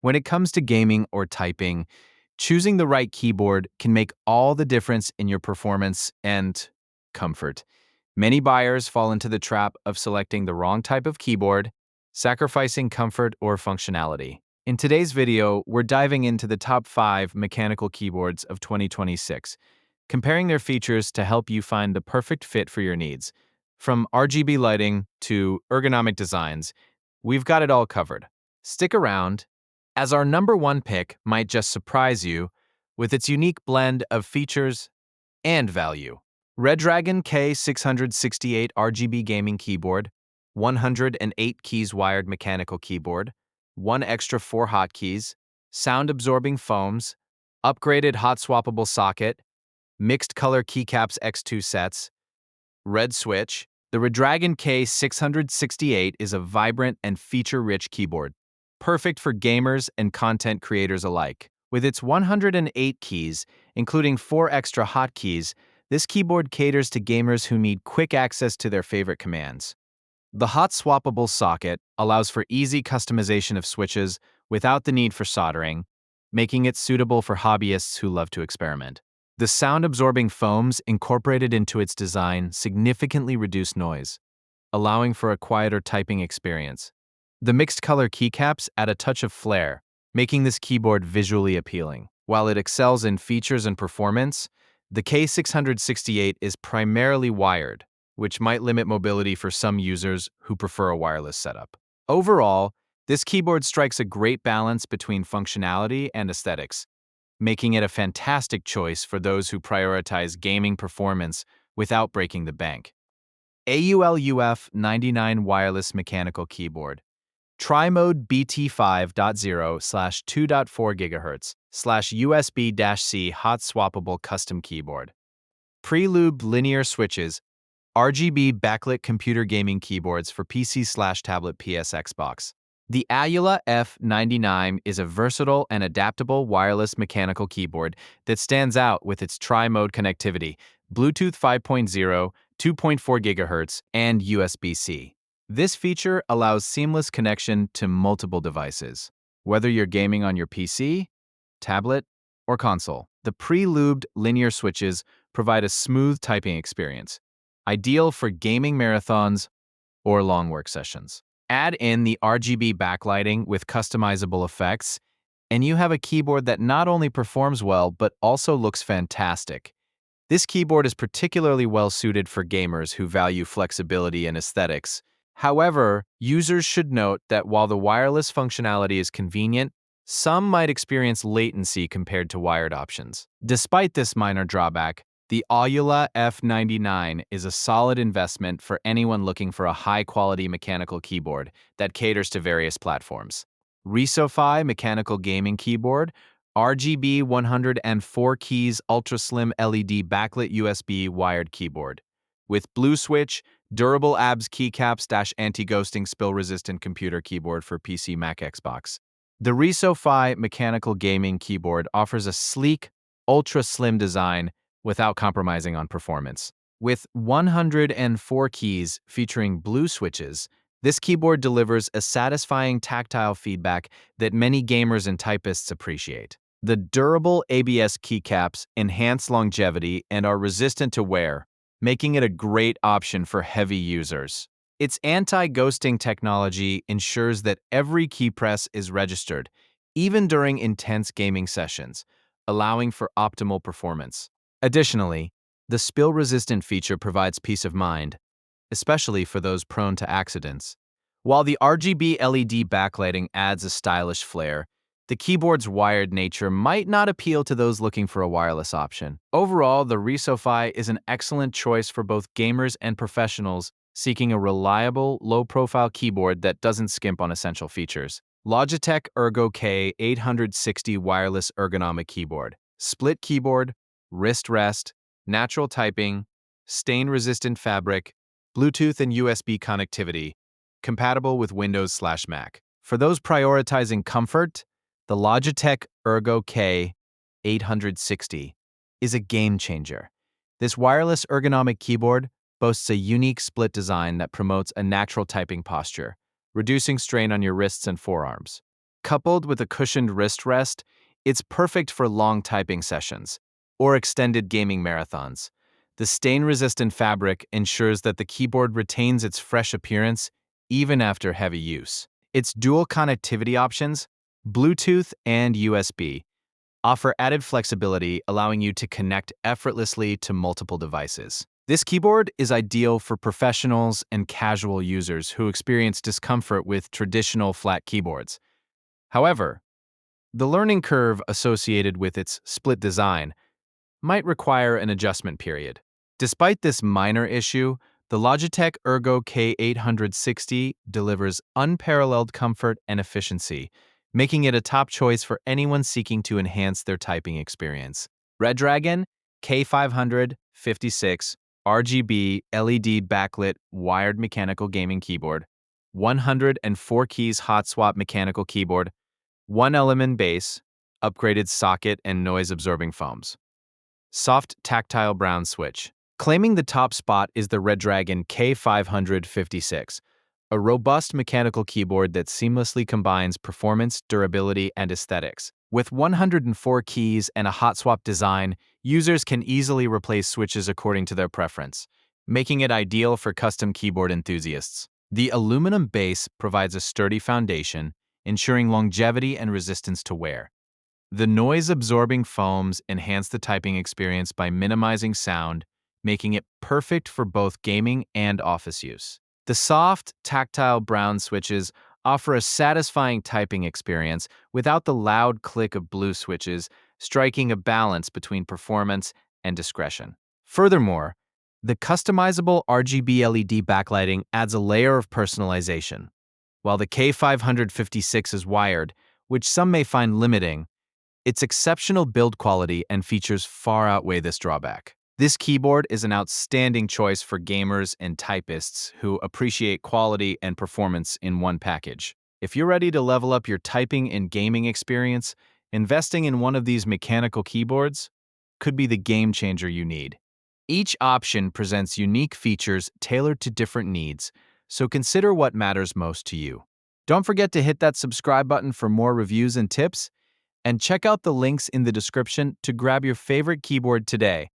When it comes to gaming or typing, choosing the right keyboard can make all the difference in your performance and comfort. Many buyers fall into the trap of selecting the wrong type of keyboard, sacrificing comfort or functionality. In today's video, we're diving into the top 5 mechanical keyboards of 2026, comparing their features to help you find the perfect fit for your needs. From RGB lighting to ergonomic designs, we've got it all covered. Stick around, as our number 1 pick might just surprise you with its unique blend of features and value. Redragon K668 RGB gaming keyboard, 108 keys wired mechanical keyboard, 1 extra 4 hotkeys, sound-absorbing foams, upgraded hot-swappable socket, mixed color keycaps X2 sets, red switch. The Redragon K668 is a vibrant and feature-rich keyboard, perfect for gamers and content creators alike. With its 108 keys, including 4 extra hotkeys, this keyboard caters to gamers who need quick access to their favorite commands. The hot-swappable socket allows for easy customization of switches without the need for soldering, making it suitable for hobbyists who love to experiment. The sound-absorbing foams incorporated into its design significantly reduce noise, allowing for a quieter typing experience. The mixed-color keycaps add a touch of flair, making this keyboard visually appealing. While it excels in features and performance, the K668 is primarily wired, which might limit mobility for some users who prefer a wireless setup. Overall, this keyboard strikes a great balance between functionality and aesthetics, making it a fantastic choice for those who prioritize gaming performance without breaking the bank. AULA 99 Wireless Mechanical Keyboard. Tri-mode BT5.0/2.4 GHz/USB-C hot-swappable custom keyboard. Pre-lubed linear switches, RGB backlit computer gaming keyboards for PC/tablet PS Xbox. The AULA F99 is a versatile and adaptable wireless mechanical keyboard that stands out with its tri-mode connectivity, Bluetooth 5.0, 2.4 GHz, and USB-C. This feature allows seamless connection to multiple devices, whether you're gaming on your PC, tablet, or console. The pre-lubed linear switches provide a smooth typing experience, ideal for gaming marathons or long work sessions. Add in the RGB backlighting with customizable effects, and you have a keyboard that not only performs well but also looks fantastic. This keyboard is particularly well suited for gamers who value flexibility and aesthetics. However, users should note that while the wireless functionality is convenient, some might experience latency compared to wired options. Despite this minor drawback, the AULA F99 is a solid investment for anyone looking for a high-quality mechanical keyboard that caters to various platforms. RisoPhy Mechanical Gaming Keyboard, RGB 104 keys ultra-slim LED backlit USB wired keyboard. With blue switch, durable ABS keycaps - anti-ghosting spill-resistant computer keyboard for PC, Mac, Xbox. The RisoPhy Mechanical Gaming Keyboard offers a sleek, ultra-slim design without compromising on performance. With 104 keys featuring blue switches, this keyboard delivers a satisfying tactile feedback that many gamers and typists appreciate. The durable ABS keycaps enhance longevity and are resistant to wear, making it a great option for heavy users. Its anti-ghosting technology ensures that every key press is registered, even during intense gaming sessions, allowing for optimal performance. Additionally, the spill-resistant feature provides peace of mind, especially for those prone to accidents. While the RGB LED backlighting adds a stylish flair, the keyboard's wired nature might not appeal to those looking for a wireless option. Overall, the RisoPhy is an excellent choice for both gamers and professionals seeking a reliable, low-profile keyboard that doesn't skimp on essential features. Logitech Ergo K860 Wireless Ergonomic Keyboard. Split keyboard, wrist rest, natural typing, stain-resistant fabric, Bluetooth and USB connectivity, compatible with Windows/Mac. For those prioritizing comfort, the Logitech Ergo K860 is a game changer. This wireless ergonomic keyboard boasts a unique split design that promotes a natural typing posture, reducing strain on your wrists and forearms. Coupled with a cushioned wrist rest, it's perfect for long typing sessions or extended gaming marathons. The stain-resistant fabric ensures that the keyboard retains its fresh appearance even after heavy use. Its dual connectivity options, Bluetooth and USB, offer added flexibility, allowing you to connect effortlessly to multiple devices. This keyboard is ideal for professionals and casual users who experience discomfort with traditional flat keyboards. However, the learning curve associated with its split design might require an adjustment period. Despite this minor issue, the Logitech Ergo K860 delivers unparalleled comfort and efficiency, making it a top choice for anyone seeking to enhance their typing experience. Redragon K556 RGB LED backlit wired mechanical gaming keyboard, 104 keys hot swap mechanical keyboard, 1-element base, upgraded socket and noise-absorbing foams. Soft tactile brown switch. Claiming the top spot is the Redragon K556, a robust mechanical keyboard that seamlessly combines performance, durability, and aesthetics. With 104 keys and a hot swap design, users can easily replace switches according to their preference, making it ideal for custom keyboard enthusiasts. The aluminum base provides a sturdy foundation, ensuring longevity and resistance to wear. The noise-absorbing foams enhance the typing experience by minimizing sound, making it perfect for both gaming and office use. The soft, tactile brown switches offer a satisfying typing experience without the loud click of blue switches, striking a balance between performance and discretion. Furthermore, the customizable RGB LED backlighting adds a layer of personalization. While the K556 is wired, which some may find limiting, its exceptional build quality and features far outweigh this drawback. This keyboard is an outstanding choice for gamers and typists who appreciate quality and performance in one package. If you're ready to level up your typing and gaming experience, investing in one of these mechanical keyboards could be the game changer you need. Each option presents unique features tailored to different needs, so consider what matters most to you. Don't forget to hit that subscribe button for more reviews and tips, and check out the links in the description to grab your favorite keyboard today.